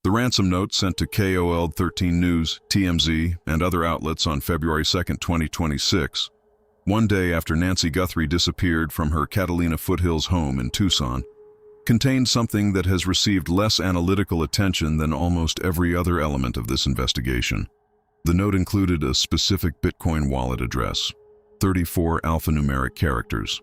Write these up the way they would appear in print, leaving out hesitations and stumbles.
The ransom note sent to KOLD 13 News, TMZ, and other outlets on February 2, 2026, one day after Nancy Guthrie disappeared from her Catalina Foothills home in Tucson, contained something that has received less analytical attention than almost every other element of this investigation. The note included a specific Bitcoin wallet address, 34 alphanumeric characters,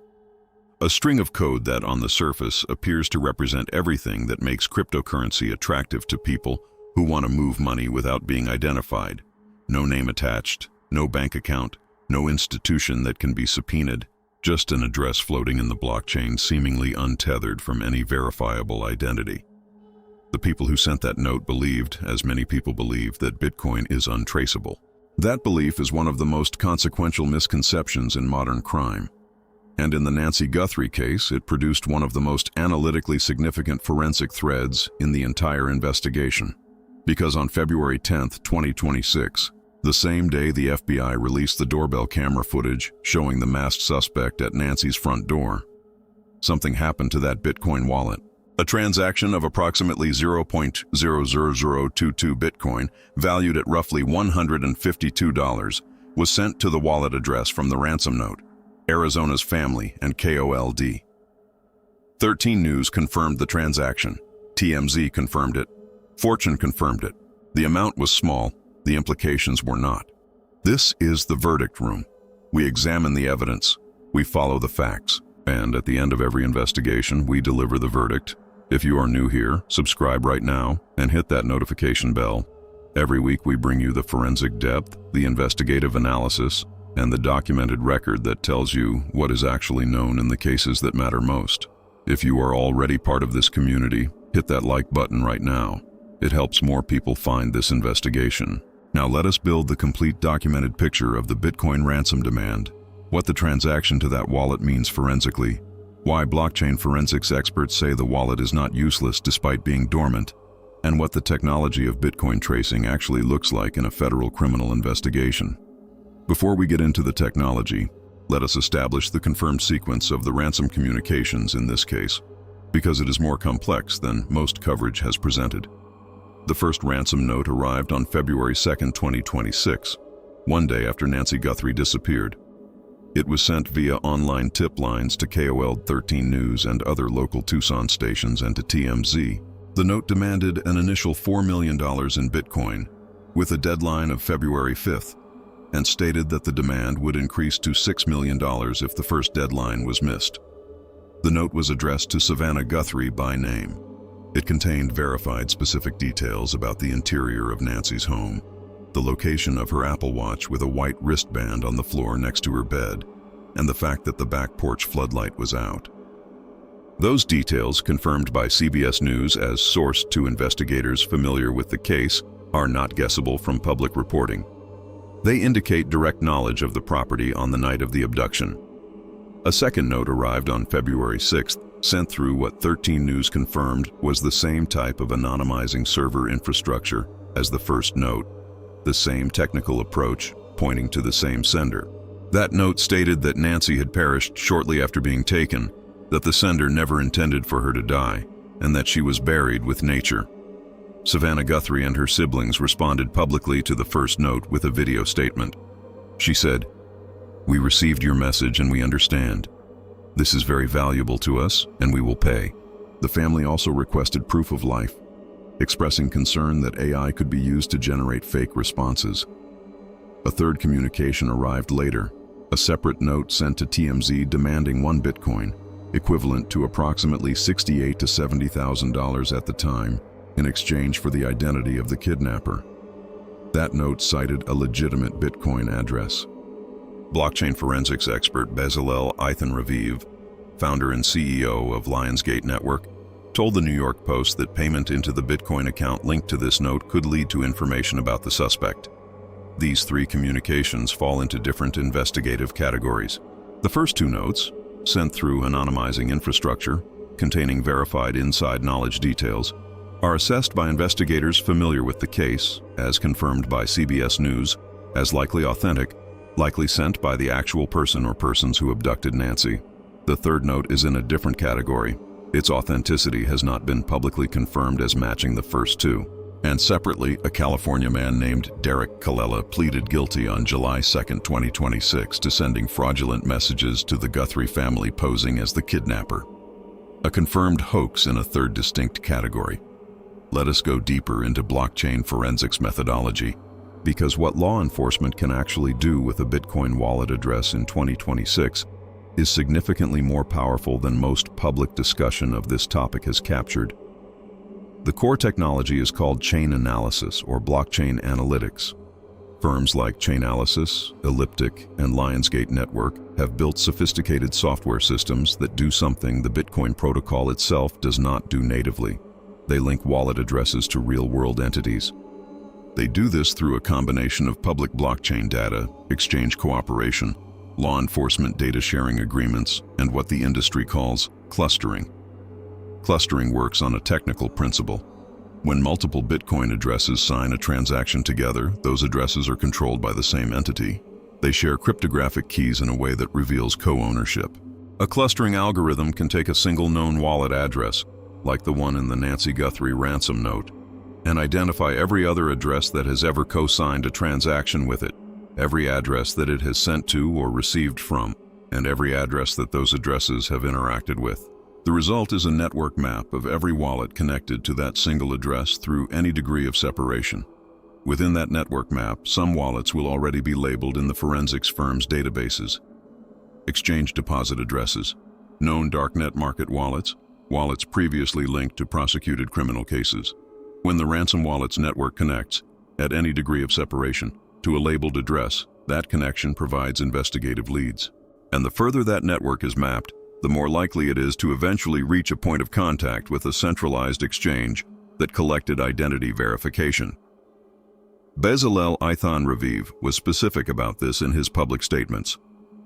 a string of code that on the surface appears to represent everything that makes cryptocurrency attractive to people who want to move money without being identified. No name attached, no bank account, no institution that can be subpoenaed, just an address floating in the blockchain seemingly untethered from any verifiable identity. The people who sent that note believed, as many people believe, that Bitcoin is untraceable. That belief is one of the most consequential misconceptions in modern crime. And in the Nancy Guthrie case, it produced one of the most analytically significant forensic threads in the entire investigation. Because on February 10, 2026, the same day the FBI released the doorbell camera footage showing the masked suspect at Nancy's front door, something happened to that Bitcoin wallet. A transaction of approximately 0.00022 Bitcoin, valued at roughly $152, was sent to the wallet address from the ransom note, Arizona's Family and KOLD. 13 News confirmed the transaction. TMZ confirmed it. Fortune confirmed it. The amount was small. The implications were not. This is the verdict room. We examine the evidence. We follow the facts. And at the end of every investigation, we deliver the verdict. If you are new here, subscribe right now and hit that notification bell. Every week we bring you the forensic depth, the investigative analysis, and the documented record that tells you what is actually known in the cases that matter most. If you are already part of this community, hit that like button right now. It helps more people find this investigation. Now let us build the complete documented picture of the Bitcoin ransom demand, what the transaction to that wallet means forensically, why blockchain forensics experts say the wallet is not useless despite being dormant, and what the technology of Bitcoin tracing actually looks like in a federal criminal investigation. Before we get into the technology, let us establish the confirmed sequence of the ransom communications in this case, because it is more complex than most coverage has presented. The first ransom note arrived on February 2, 2026, one day after Nancy Guthrie disappeared. It was sent via online tip lines to KOLD 13 News and other local Tucson stations and to TMZ. The note demanded an initial $4 million in Bitcoin, with a deadline of February 5th, and stated that the demand would increase to $6 million if the first deadline was missed. The note was addressed to Savannah Guthrie by name. It contained verified specific details about the interior of Nancy's home, the location of her Apple Watch with a white wristband on the floor next to her bed, and the fact that the back porch floodlight was out. Those details, confirmed by CBS News as sourced to investigators familiar with the case, are not guessable from public reporting. They indicate direct knowledge of the property on the night of the abduction. A second note arrived on February 6th, sent through what 13 News confirmed was the same type of anonymizing server infrastructure as the first note, the same technical approach, pointing to the same sender. That note stated that Nancy had perished shortly after being taken, that the sender never intended for her to die, and that she was buried with nature. Savannah Guthrie and her siblings responded publicly to the first note with a video statement. She said, "We received your message and we understand. This is very valuable to us and we will pay." The family also requested proof of life, expressing concern that AI could be used to generate fake responses. A third communication arrived later, a separate note sent to TMZ demanding 1 Bitcoin, equivalent to approximately $68,000 to $70,000 at the time, in exchange for the identity of the kidnapper. That note cited a legitimate Bitcoin address. Blockchain forensics expert Bezalel Eithun-Raviv, founder and CEO of Lionsgate Network, told the New York Post that payment into the Bitcoin account linked to this note could lead to information about the suspect. These 3 communications fall into different investigative categories. The first 2 notes, sent through anonymizing infrastructure, containing verified inside knowledge details, are assessed by investigators familiar with the case, as confirmed by CBS News, as likely authentic, likely sent by the actual person or persons who abducted Nancy. The third note is in a different category. Its authenticity has not been publicly confirmed as matching the first 2, And separately, a California man named Derek Colella pleaded guilty on July 2, 2026 to sending fraudulent messages to the Guthrie family posing as the kidnapper. A confirmed hoax in a third distinct category. Let us go deeper into blockchain forensics methodology, because what law enforcement can actually do with a Bitcoin wallet address in 2026 is significantly more powerful than most public discussion of this topic has captured. The core technology is called chain analysis or blockchain analytics. Firms like Chainalysis, Elliptic, and Lionsgate Network have built sophisticated software systems that do something the Bitcoin protocol itself does not do natively. They link wallet addresses to real-world entities. They do this through a combination of public blockchain data, exchange cooperation, law enforcement data sharing agreements, and what the industry calls clustering. Clustering works on a technical principle. When multiple Bitcoin addresses sign a transaction together, those addresses are controlled by the same entity. They share cryptographic keys in a way that reveals co-ownership. A clustering algorithm can take a single known wallet address, like the one in the Nancy Guthrie ransom note, and identify every other address that has ever co-signed a transaction with it, every address that it has sent to or received from, and every address that those addresses have interacted with. The result is a network map of every wallet connected to that single address through any degree of separation. Within that network map, some wallets will already be labeled in the forensics firm's databases. Exchange deposit addresses, known darknet market wallets, wallets previously linked to prosecuted criminal cases. When the ransom wallet's network connects, at any degree of separation, to a labeled address, that connection provides investigative leads. And the further that network is mapped, the more likely it is to eventually reach a point of contact with a centralized exchange that collected identity verification. Bezalel Ithan Raviv was specific about this in his public statements.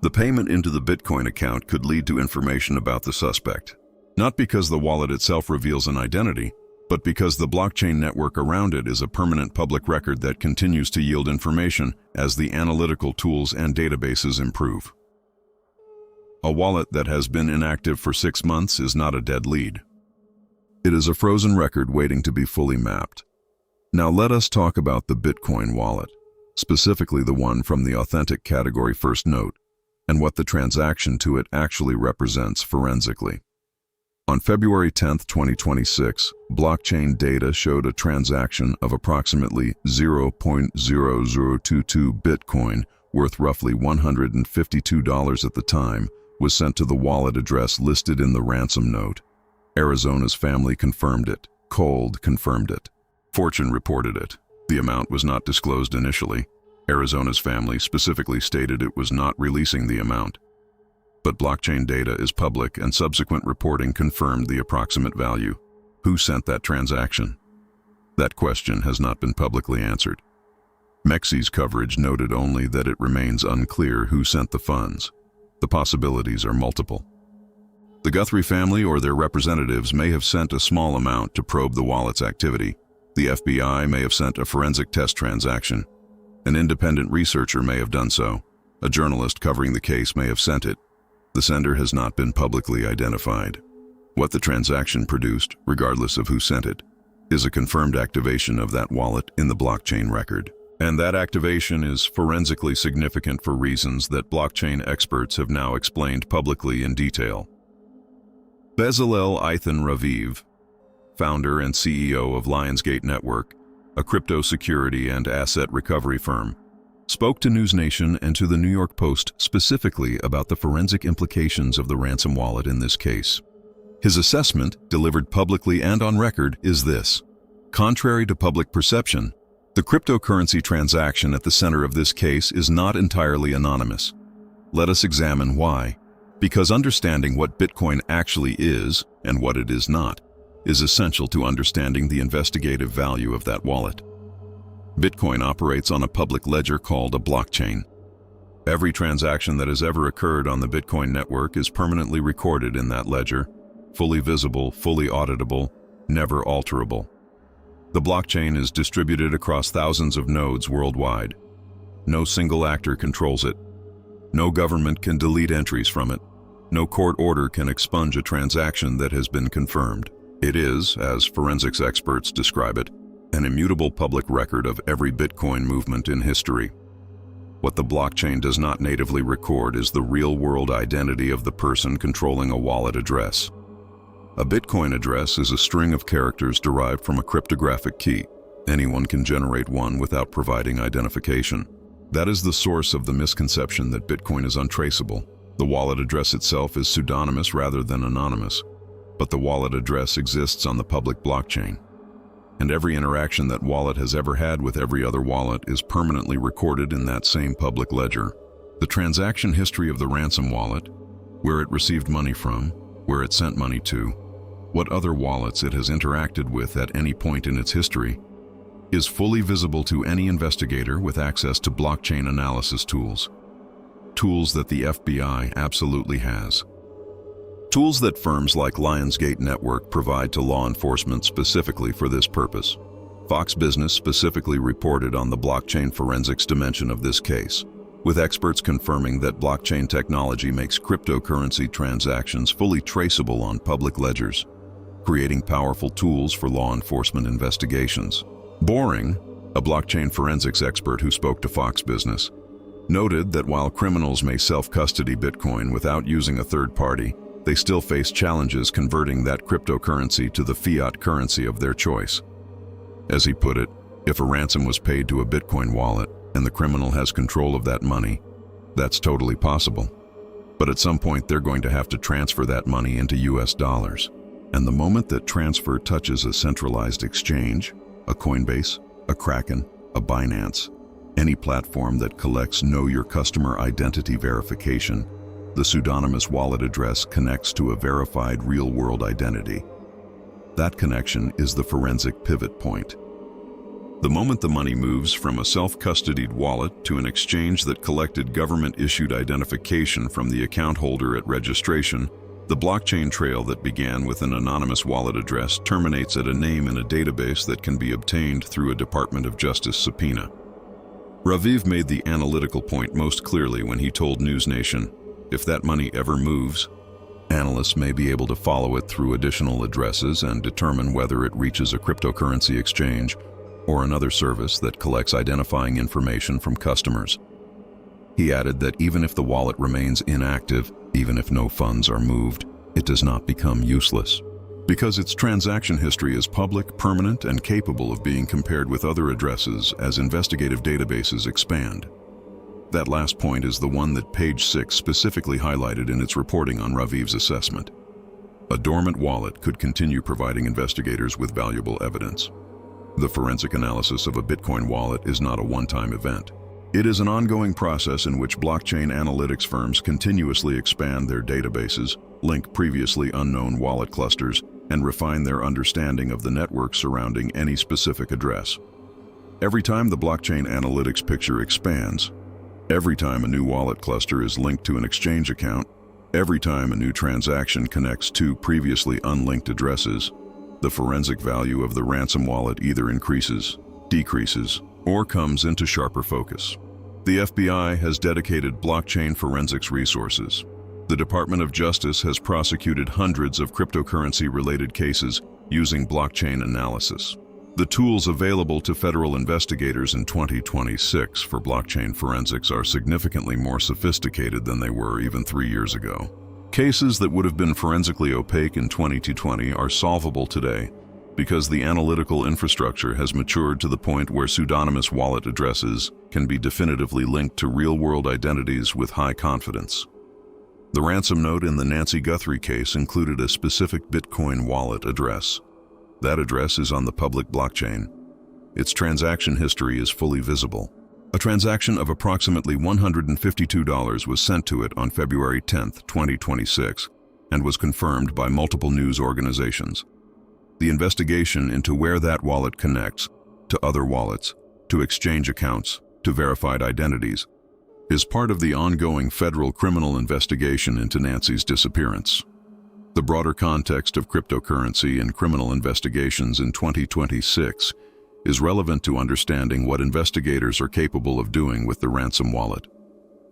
The payment into the Bitcoin account could lead to information about the suspect, not because the wallet itself reveals an identity, but because the blockchain network around it is a permanent public record that continues to yield information as the analytical tools and databases improve. A wallet that has been inactive for 6 months is not a dead lead. It is a frozen record waiting to be fully mapped. Now let us talk about the Bitcoin wallet, specifically the one from the authentic category first note, and what the transaction to it actually represents forensically. On February 10, 2026, blockchain data showed a transaction of approximately 0.0022 Bitcoin, worth roughly $152 at the time, was sent to the wallet address listed in the ransom note. Arizona's family confirmed it. KOLD confirmed it. Fortune reported it. The amount was not disclosed initially. Arizona's family specifically stated it was not releasing the amount. But blockchain data is public and subsequent reporting confirmed the approximate value. Who sent that transaction? That question has not been publicly answered. Mexi's coverage noted only that it remains unclear who sent the funds. The possibilities are multiple. The Guthrie family or their representatives may have sent a small amount to probe the wallet's activity. The FBI may have sent a forensic test transaction. An independent researcher may have done so. A journalist covering the case may have sent it. The sender has not been publicly identified. What the transaction produced, regardless of who sent it, is a confirmed activation of that wallet in the blockchain record. And that activation is forensically significant for reasons that blockchain experts have now explained publicly in detail. Bezalel Ithan Raviv, founder and CEO of Lionsgate Network, a crypto security and asset recovery firm, spoke to NewsNation and to the New York Post specifically about the forensic implications of the ransom wallet in this case. His assessment, delivered publicly and on record, is this: contrary to public perception, the cryptocurrency transaction at the center of this case is not entirely anonymous. Let us examine why. Because understanding what Bitcoin actually is, and what it is not, is essential to understanding the investigative value of that wallet. Bitcoin operates on a public ledger called a blockchain. Every transaction that has ever occurred on the Bitcoin network is permanently recorded in that ledger, fully visible, fully auditable, never alterable. The blockchain is distributed across thousands of nodes worldwide. No single actor controls it. No government can delete entries from it. No court order can expunge a transaction that has been confirmed. It is, as forensics experts describe it, an immutable public record of every Bitcoin movement in history. What the blockchain does not natively record is the real-world identity of the person controlling a wallet address. A Bitcoin address is a string of characters derived from a cryptographic key. Anyone can generate one without providing identification. That is the source of the misconception that Bitcoin is untraceable. The wallet address itself is pseudonymous rather than anonymous, but the wallet address exists on the public blockchain. And every interaction that wallet has ever had with every other wallet is permanently recorded in that same public ledger. The transaction history of the Ransom wallet, where it received money from, where it sent money to, what other wallets it has interacted with at any point in its history, is fully visible to any investigator with access to blockchain analysis tools. Tools that the FBI absolutely has. Tools that firms like Lionsgate Network provide to law enforcement specifically for this purpose. Fox Business specifically reported on the blockchain forensics dimension of this case, with experts confirming that blockchain technology makes cryptocurrency transactions fully traceable on public ledgers, creating powerful tools for law enforcement investigations. Boring, a blockchain forensics expert who spoke to Fox Business, noted that while criminals may self-custody Bitcoin without using a third party, they still face challenges converting that cryptocurrency to the fiat currency of their choice. As he put it, if a ransom was paid to a Bitcoin wallet and the criminal has control of that money, that's totally possible. But at some point they're going to have to transfer that money into US dollars. And the moment that transfer touches a centralized exchange, a Coinbase, a Kraken, a Binance, any platform that collects Know Your Customer identity verification, the pseudonymous wallet address connects to a verified real-world identity. That connection is the forensic pivot point. The moment the money moves from a self-custodied wallet to an exchange that collected government-issued identification from the account holder at registration, the blockchain trail that began with an anonymous wallet address terminates at a name in a database that can be obtained through a Department of Justice subpoena. Raviv made the analytical point most clearly when he told News Nation, if that money ever moves, analysts may be able to follow it through additional addresses and determine whether it reaches a cryptocurrency exchange or another service that collects identifying information from customers. He added that even if the wallet remains inactive, even if no funds are moved, it does not become useless, because its transaction history is public, permanent, and capable of being compared with other addresses as investigative databases expand. That last point is the one that Page 6 specifically highlighted in its reporting on Raviv's assessment. A dormant wallet could continue providing investigators with valuable evidence. The forensic analysis of a Bitcoin wallet is not a one-time event. It is an ongoing process in which blockchain analytics firms continuously expand their databases, link previously unknown wallet clusters, and refine their understanding of the network surrounding any specific address. Every time the blockchain analytics picture expands, every time a new wallet cluster is linked to an exchange account, every time a new transaction connects two previously unlinked addresses, the forensic value of the Ransom wallet either increases, decreases, or comes into sharper focus. The FBI has dedicated blockchain forensics resources. The Department of Justice has prosecuted hundreds of cryptocurrency-related cases using blockchain analysis. The tools available to federal investigators in 2026 for blockchain forensics are significantly more sophisticated than they were even 3 years ago. Cases that would have been forensically opaque in 2020 are solvable today because the analytical infrastructure has matured to the point where pseudonymous wallet addresses can be definitively linked to real-world identities with high confidence. The ransom note in the Nancy Guthrie case included a specific Bitcoin wallet address. That address is on the public blockchain. Its transaction history is fully visible. A transaction of approximately $152 was sent to it on February 10, 2026, and was confirmed by multiple news organizations. The investigation into where that wallet connects to other wallets, to exchange accounts, to verified identities, is part of the ongoing federal criminal investigation into Nancy's disappearance. The broader context of cryptocurrency and criminal investigations in 2026 is relevant to understanding what investigators are capable of doing with the Ransom wallet,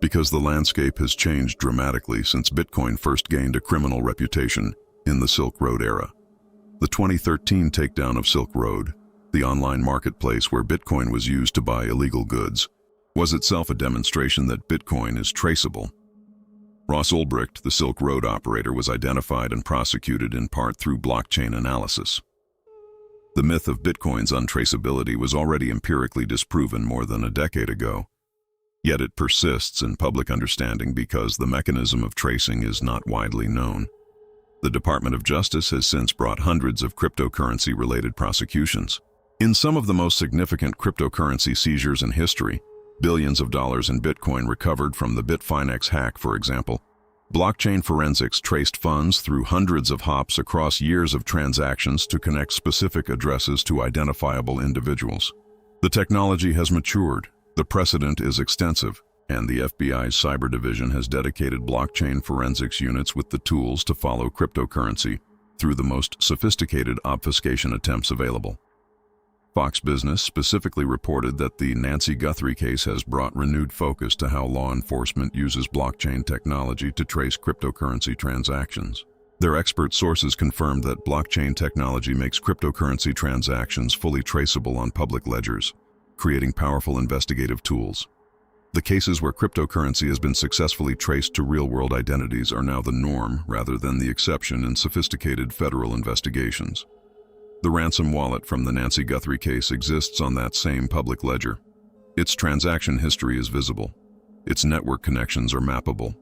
because the landscape has changed dramatically since Bitcoin first gained a criminal reputation in the Silk Road era. The 2013 takedown of Silk Road, the online marketplace where Bitcoin was used to buy illegal goods, was itself a demonstration that Bitcoin is traceable. Ross Ulbricht, the Silk Road operator, was identified and prosecuted in part through blockchain analysis. The myth of Bitcoin's untraceability was already empirically disproven more than a decade ago, yet it persists in public understanding because the mechanism of tracing is not widely known. The Department of Justice has since brought hundreds of cryptocurrency-related prosecutions. In some of the most significant cryptocurrency seizures in history, billions of dollars in Bitcoin recovered from the Bitfinex hack, for example, blockchain forensics traced funds through hundreds of hops across years of transactions to connect specific addresses to identifiable individuals. The technology has matured, the precedent is extensive, and the FBI's cyber division has dedicated blockchain forensics units with the tools to follow cryptocurrency through the most sophisticated obfuscation attempts available. Fox Business specifically reported that the Nancy Guthrie case has brought renewed focus to how law enforcement uses blockchain technology to trace cryptocurrency transactions. Their expert sources confirmed that blockchain technology makes cryptocurrency transactions fully traceable on public ledgers, creating powerful investigative tools. The cases where cryptocurrency has been successfully traced to real-world identities are now the norm rather than the exception in sophisticated federal investigations. The Ransom wallet from the Nancy Guthrie case exists on that same public ledger. Its transaction history is visible, its network connections are mappable,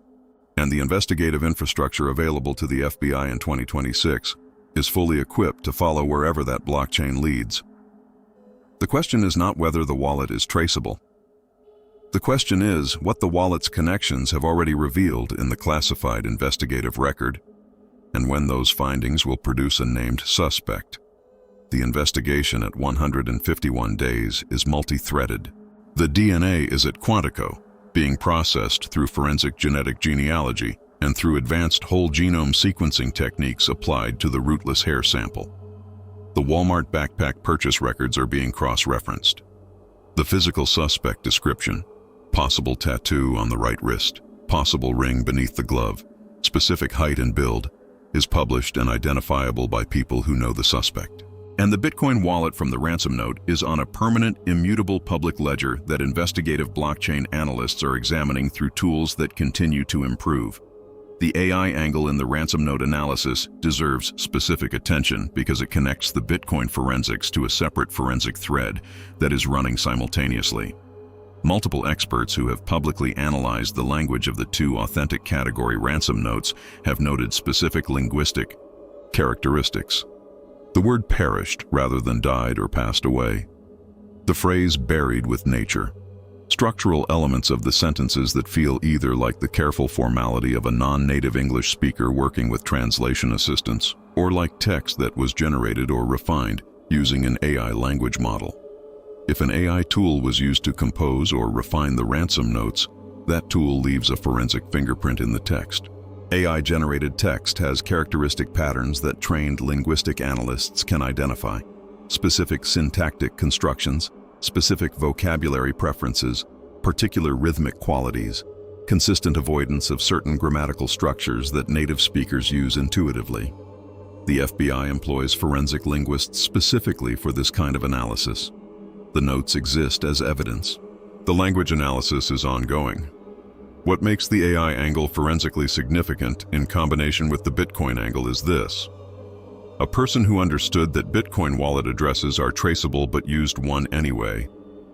and the investigative infrastructure available to the FBI in 2026 is fully equipped to follow wherever that blockchain leads. The question is not whether the wallet is traceable. The question is what the wallet's connections have already revealed in the classified investigative record, and when those findings will produce a named suspect. The investigation at 151 days is multi-threaded. The DNA is at Quantico, being processed through forensic genetic genealogy and through advanced whole genome sequencing techniques applied to the rootless hair sample. The Walmart backpack purchase records are being cross-referenced. The physical suspect description, possible tattoo on the right wrist, possible ring beneath the glove, specific height and build, is published and identifiable by people who know the suspect. And the Bitcoin wallet from the ransom note is on a permanent, immutable public ledger that investigative blockchain analysts are examining through tools that continue to improve. The AI angle in the ransom note analysis deserves specific attention because it connects the Bitcoin forensics to a separate forensic thread that is running simultaneously. Multiple experts who have publicly analyzed the language of the two authentic category ransom notes have noted specific linguistic characteristics. The word perished rather than died or passed away. The phrase buried with nature. Structural elements of the sentences that feel either like the careful formality of a non-native English speaker working with translation assistance, or like text that was generated or refined using an AI language model. If an AI tool was used to compose or refine the ransom notes, that tool leaves a forensic fingerprint in the text. AI-generated text has characteristic patterns that trained linguistic analysts can identify. Specific syntactic constructions, specific vocabulary preferences, particular rhythmic qualities, consistent avoidance of certain grammatical structures that native speakers use intuitively. The FBI employs forensic linguists specifically for this kind of analysis. The notes exist as evidence. The language analysis is ongoing. What makes the AI angle forensically significant in combination with the Bitcoin angle is this. A person who understood that Bitcoin wallet addresses are traceable but used one anyway,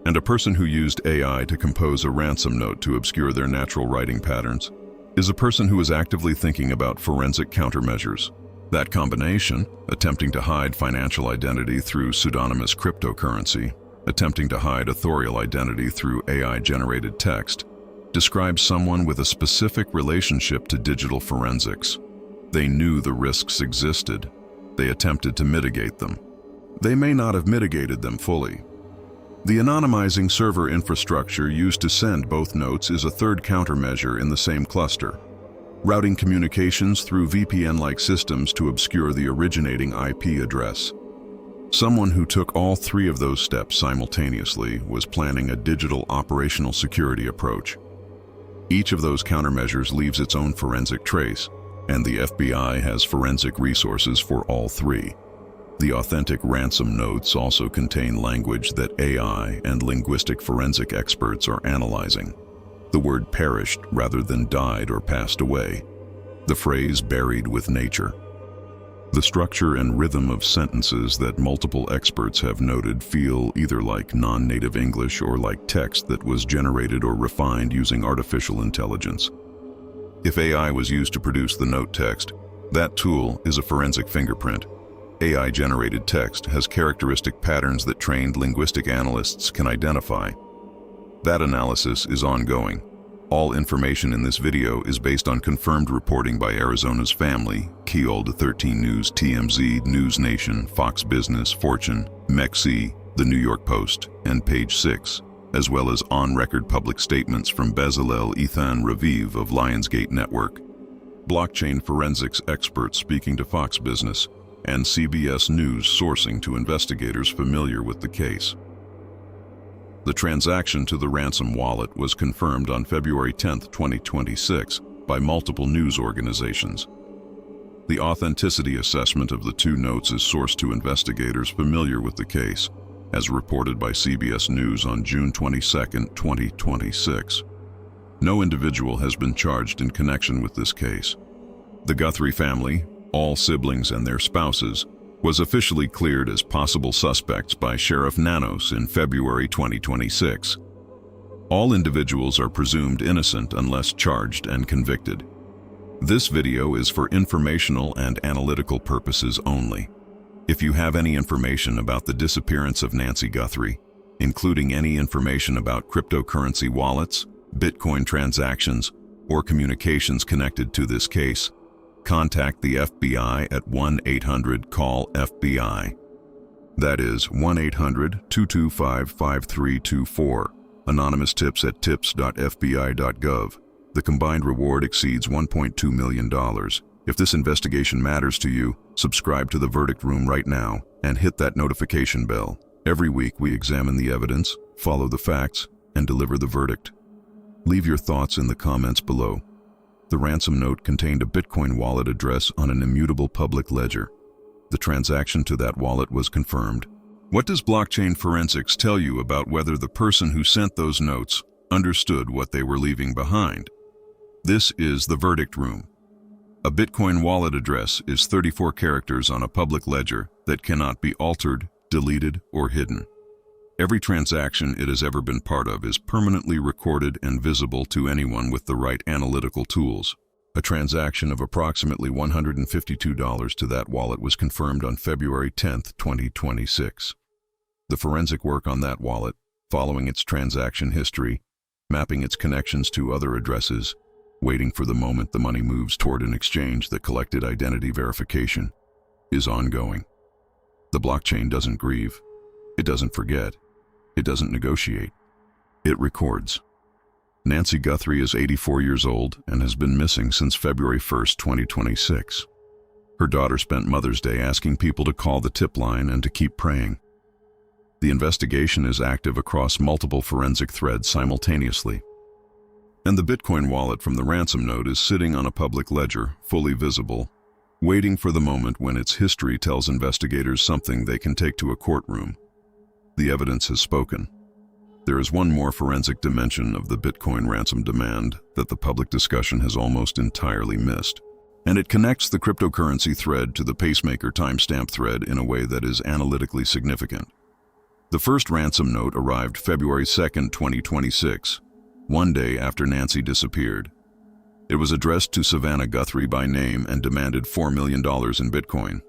and a person who used AI to compose a ransom note to obscure their natural writing patterns, is a person who is actively thinking about forensic countermeasures. That combination, attempting to hide financial identity through pseudonymous cryptocurrency, attempting to hide authorial identity through AI-generated text, describes someone with a specific relationship to digital forensics. They knew the risks existed. They attempted to mitigate them. They may not have mitigated them fully. The anonymizing server infrastructure used to send both notes is a third countermeasure in the same cluster, routing communications through VPN-like systems to obscure the originating IP address. Someone who took all three of those steps simultaneously was planning a digital operational security approach. Each of those countermeasures leaves its own forensic trace, and the FBI has forensic resources for all three. The authentic ransom notes also contain language that AI and linguistic forensic experts are analyzing. The word perished rather than died or passed away. The phrase buried with nature. The structure and rhythm of sentences that multiple experts have noted feel either like non-native English or like text that was generated or refined using artificial intelligence. If AI was used to produce the note text, that tool is a forensic fingerprint. AI-generated text has characteristic patterns that trained linguistic analysts can identify. That analysis is ongoing. All information in this video is based on confirmed reporting by Arizona's Family, KOLD 13 News, TMZ, News Nation, Fox Business, Fortune, MEXC, The New York Post, and Page 6, as well as on-record public statements from Bezalel Ethan Raviv of Lionsgate Network, blockchain forensics experts speaking to Fox Business, and CBS News sourcing to investigators familiar with the case. The transaction to the ransom wallet was confirmed on February 10, 2026, by multiple news organizations. The authenticity assessment of the two notes is sourced to investigators familiar with the case, as reported by CBS News on June 22, 2026. No individual has been charged in connection with this case. The Guthrie family, all siblings and their spouses, was officially cleared as possible suspects by Sheriff Nanos in February 2026. All individuals are presumed innocent unless charged and convicted. This video is for informational and analytical purposes only. If you have any information about the disappearance of Nancy Guthrie, including any information about cryptocurrency wallets, Bitcoin transactions, or communications connected to this case, contact the FBI at 1-800-CALL-FBI. That is 1-800-225-5324. Anonymous tips at tips.fbi.gov. The combined reward exceeds $1.2 million. If this investigation matters to you, subscribe to the Verdict Room right now and hit that notification bell. Every week we examine the evidence, follow the facts, and deliver the verdict. Leave your thoughts in the comments below. The ransom note contained a Bitcoin wallet address on an immutable public ledger. The transaction to that wallet was confirmed. What does blockchain forensics tell you about whether the person who sent those notes understood what they were leaving behind? This is the Verdict Room. A Bitcoin wallet address is 34 characters on a public ledger that cannot be altered, deleted, or hidden. Every transaction it has ever been part of is permanently recorded and visible to anyone with the right analytical tools. A transaction of approximately $152 to that wallet was confirmed on February 10, 2026. The forensic work on that wallet, following its transaction history, mapping its connections to other addresses, waiting for the moment the money moves toward an exchange that collected identity verification, is ongoing. The blockchain doesn't grieve. It doesn't forget. It doesn't negotiate. It records. Nancy Guthrie is 84 years old and has been missing since February 1, 2026. Her daughter spent Mother's Day asking people to call the tip line and to keep praying. The investigation is active across multiple forensic threads simultaneously. And the Bitcoin wallet from the ransom note is sitting on a public ledger, fully visible, waiting for the moment when its history tells investigators something they can take to a courtroom. The evidence has spoken. There is one more forensic dimension of the Bitcoin ransom demand that the public discussion has almost entirely missed, and it connects the cryptocurrency thread to the pacemaker timestamp thread in a way that is analytically significant. The first ransom note arrived February 2, 2026, one day after Nancy disappeared. It was addressed to Savannah Guthrie by name and demanded $4 million in Bitcoin.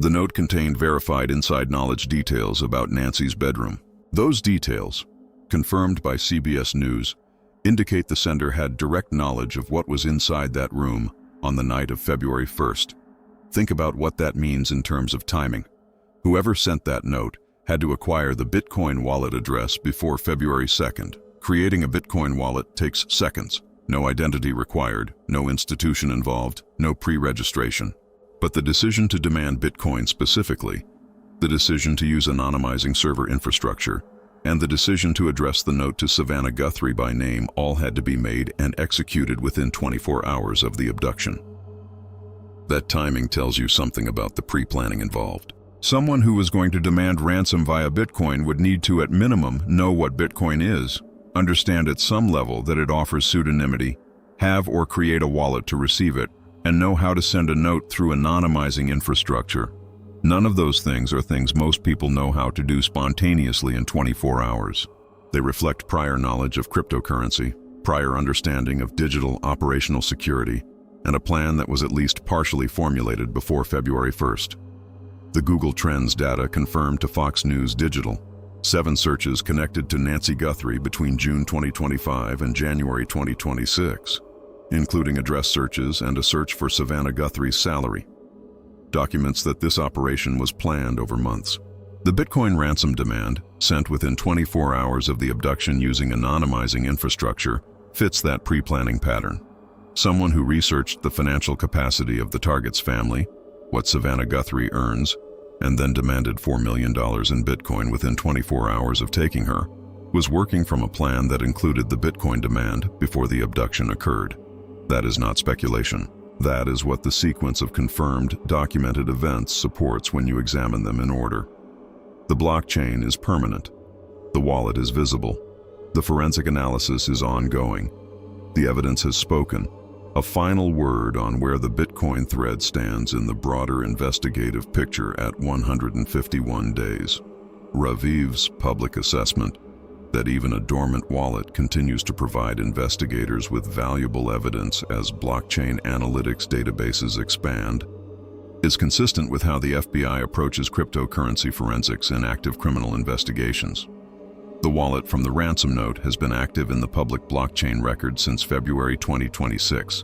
The note contained verified inside knowledge details about Nancy's bedroom. Those details, confirmed by CBS News, indicate the sender had direct knowledge of what was inside that room on the night of February 1st. Think about what that means in terms of timing. Whoever sent that note had to acquire the Bitcoin wallet address before February 2nd. Creating a Bitcoin wallet takes seconds. No identity required, no institution involved, no pre-registration. But the decision to demand Bitcoin specifically, the decision to use anonymizing server infrastructure, and the decision to address the note to Savannah Guthrie by name all had to be made and executed within 24 hours of the abduction. That timing tells you something about the pre-planning involved. Someone who was going to demand ransom via Bitcoin would need to, at minimum, know what Bitcoin is, understand at some level that it offers pseudonymity, have or create a wallet to receive it, and know how to send a note through anonymizing infrastructure. None of those things are things most people know how to do spontaneously in 24 hours. They reflect prior knowledge of cryptocurrency, prior understanding of digital operational security, and a plan that was at least partially formulated before February 1st. The Google Trends data confirmed to Fox News Digital 7 searches connected to Nancy Guthrie between June 2025 and January 2026, including address searches and a search for Savannah Guthrie's salary. Documents that this operation was planned over months. The Bitcoin ransom demand, sent within 24 hours of the abduction using anonymizing infrastructure, fits that pre-planning pattern. Someone who researched the financial capacity of the target's family, what Savannah Guthrie earns, and then demanded $4 million in Bitcoin within 24 hours of taking her, was working from a plan that included the Bitcoin demand before the abduction occurred. That is not speculation. That is what the sequence of confirmed, documented events supports when you examine them in order. The blockchain is permanent. The wallet is visible. The forensic analysis is ongoing. The evidence has spoken. A final word on where the Bitcoin thread stands in the broader investigative picture at 151 days. Raviv's public assessment that even a dormant wallet continues to provide investigators with valuable evidence as blockchain analytics databases expand is consistent with how the FBI approaches cryptocurrency forensics in active criminal investigations. The wallet from the ransom note has been active in the public blockchain record since February 2026.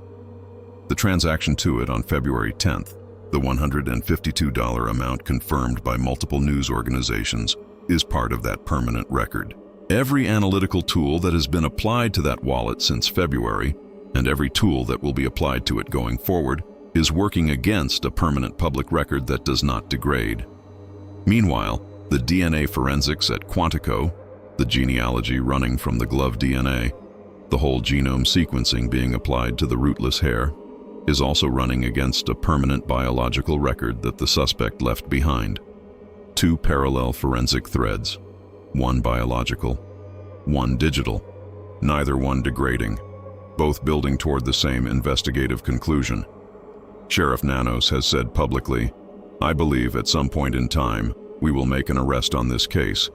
The transaction to it on February 10th, the $152 amount confirmed by multiple news organizations, is part of that permanent record. Every analytical tool that has been applied to that wallet since February, and every tool that will be applied to it going forward, is working against a permanent public record that does not degrade. Meanwhile, the DNA forensics at Quantico, the genealogy running from the glove DNA, the whole genome sequencing being applied to the rootless hair, is also running against a permanent biological record that the suspect left behind. 2 parallel forensic threads, one biological, one digital, neither one degrading, both building toward the same investigative conclusion. Sheriff Nanos has said publicly, "I believe at some point in time, we will make an arrest on this case."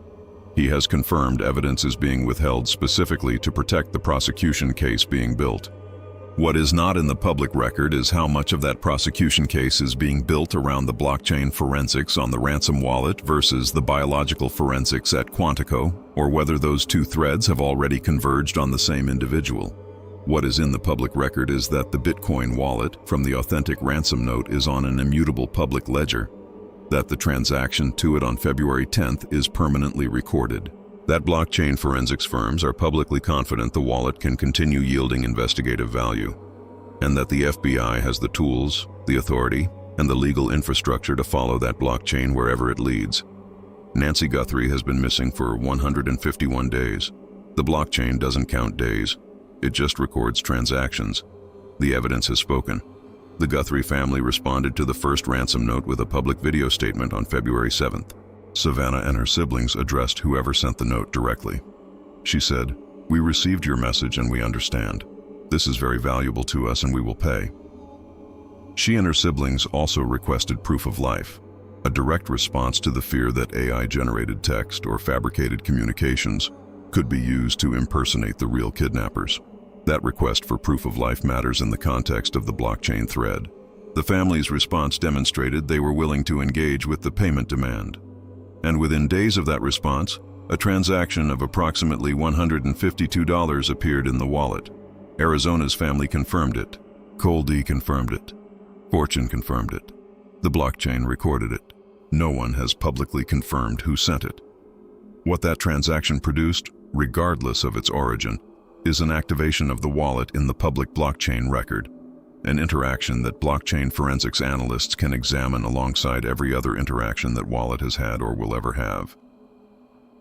He has confirmed evidence is being withheld specifically to protect the prosecution case being built. What is not in the public record is how much of that prosecution case is being built around the blockchain forensics on the ransom wallet versus the biological forensics at Quantico, or whether those 2 threads have already converged on the same individual. What is in the public record is that the Bitcoin wallet from the authentic ransom note is on an immutable public ledger, that the transaction to it on February 10th is permanently recorded, that blockchain forensics firms are publicly confident the wallet can continue yielding investigative value, and that the FBI has the tools, the authority, and the legal infrastructure to follow that blockchain wherever it leads. Nancy Guthrie has been missing for 151 days. The blockchain doesn't count days. It just records transactions. The evidence has spoken. The Guthrie family responded to the first ransom note with a public video statement on February 7th. Savannah and her siblings addressed whoever sent the note directly. She said, "We received your message and we understand. This is very valuable to us and we will pay." She and her siblings also requested proof of life, a direct response to the fear that AI-generated text or fabricated communications could be used to impersonate the real kidnappers. That request for proof of life matters in the context of the blockchain thread. The family's response demonstrated they were willing to engage with the payment demand. And within days of that response, a transaction of approximately $152 appeared in the wallet. Arizona's family confirmed it. KOLD confirmed it. Fortune confirmed it. The blockchain recorded it. No one has publicly confirmed who sent it. What that transaction produced, regardless of its origin, is an activation of the wallet in the public blockchain record, an interaction that blockchain forensics analysts can examine alongside every other interaction that wallet has had or will ever have.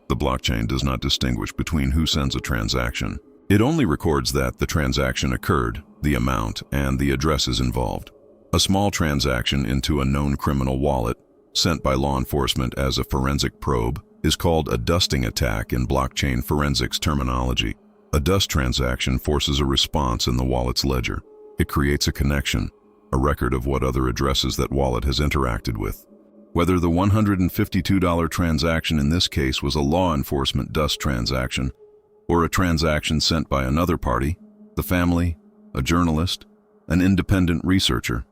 The blockchain does not distinguish between who sends a transaction. It only records that the transaction occurred, the amount, and the addresses involved. A small transaction into a known criminal wallet, sent by law enforcement as a forensic probe, is called a dusting attack in blockchain forensics terminology. A dust transaction forces a response in the wallet's ledger. It creates a connection, a record of what other addresses that wallet has interacted with. Whether the $152 transaction in this case was a law enforcement dust transaction, or a transaction sent by another party, the family, a journalist, an independent researcher,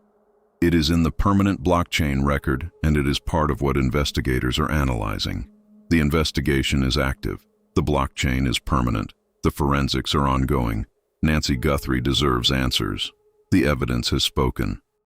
it is in the permanent blockchain record, and it is part of what investigators are analyzing. The investigation is active. The blockchain is permanent. The forensics are ongoing. Nancy Guthrie deserves answers. The evidence has spoken.